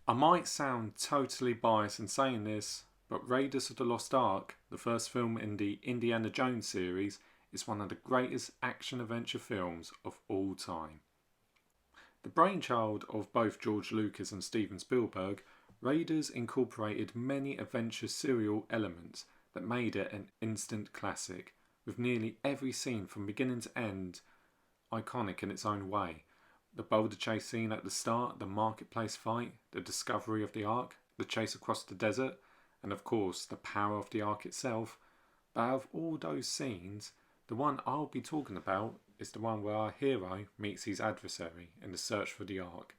I might sound totally biased in saying this, but Raiders of the Lost Ark, the first film in the Indiana Jones series, is one of the greatest action-adventure films of all time. The brainchild of both George Lucas and Steven Spielberg, Raiders incorporated many adventure serial elements that made it an instant classic, with nearly every scene from beginning to end iconic in its own way. The boulder chase scene at the start, the marketplace fight, the discovery of the Ark, the chase across the desert, and of course the power of the Ark itself. But out of all those scenes, the one I'll be talking about is the one where our hero meets his adversary in the search for the Ark.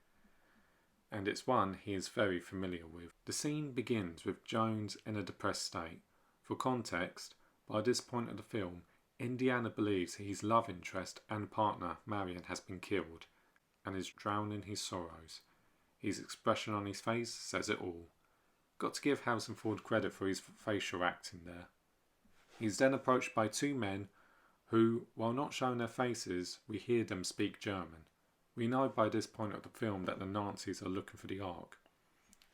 And it's one he is very familiar with. The scene begins with Jones in a depressed state. For context, by this point of the film, Indiana believes his love interest and partner, Marion, has been killed and is drowning his sorrows. His expression on his face says it all. Got to give Harrison Ford credit for his facial acting there. He's then approached by two men who, while not showing their faces, we hear them speak German. We know by this point of the film that the Nazis are looking for the Ark,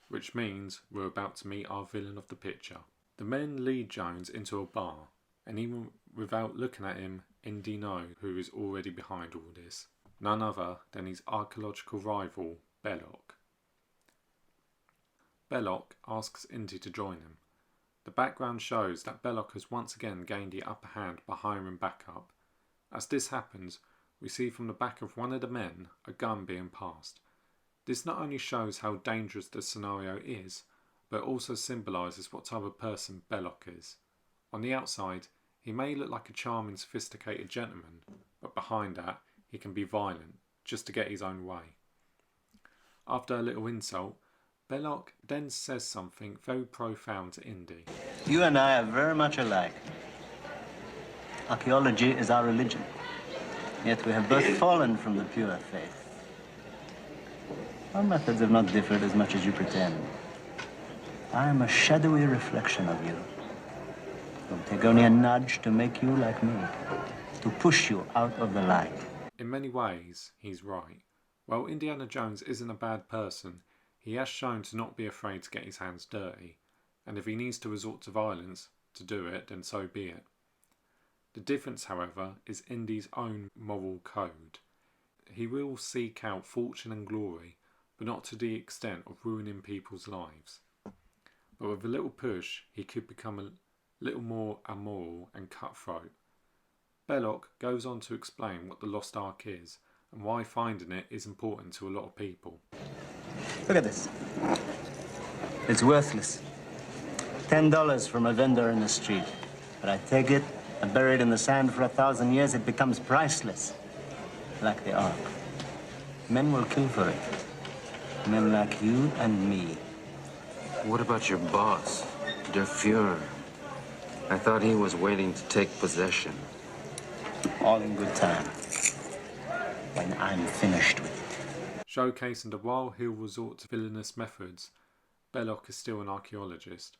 which means we're about to meet our villain of the picture. The men lead Jones into a bar, and even without looking at him, Indy knows who is already behind all this. None other than his archaeological rival, Belloq. Belloq asks Indy to join him. The background shows that Belloq has once again gained the upper hand by hiring backup. As this happens, we see from the back of one of the men a gun being passed. This not only shows how dangerous the scenario is, but also symbolises what type of person Belloq is. On the outside, he may look like a charming, sophisticated gentleman, but behind that, he can be violent, just to get his own way. After a little insult, Belloq then says something very profound to Indy. You and I are very much alike. Archaeology is our religion, yet we have both fallen from the pure faith. Our methods have not differed as much as you pretend. I am a shadowy reflection of you. It will take only a nudge to make you like me, to push you out of the light. In many ways, he's right. While Indiana Jones isn't a bad person, he has shown to not be afraid to get his hands dirty, and if he needs to resort to violence to do it, then so be it. The difference, however, is Indy's own moral code. He will seek out fortune and glory, but not to the extent of ruining people's lives. But with a little push, he could become a little more amoral and cutthroat. Belloq goes on to explain what the Lost Ark is and why finding it is important to a lot of people. Look at this. It's worthless. $10 from a vendor in the street. But I take it, and bury it in the sand for 1,000 years, it becomes priceless. Like the Ark. Men will kill for it. Men like you and me. What about your boss, Der Fuhrer? I thought he was waiting to take possession. All in good time. When I'm finished with it. Showcasing that while he'll resort to villainous methods, Belloq is still an archaeologist,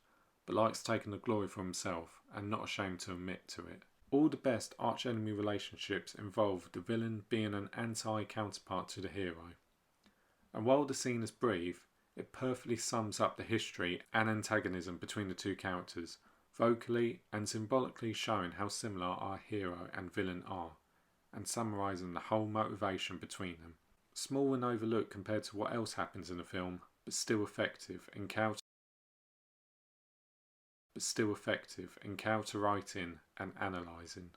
but likes taking the glory for himself and not ashamed to admit to it. All the best arch-enemy relationships involve the villain being an anti-counterpart to the hero. And while the scene is brief, it perfectly sums up the history and antagonism between the two characters, vocally and symbolically showing how similar our hero and villain are, and summarising the whole motivation between them. Small and overlooked compared to what else happens in the film, but still effective in counter-writing and analysing.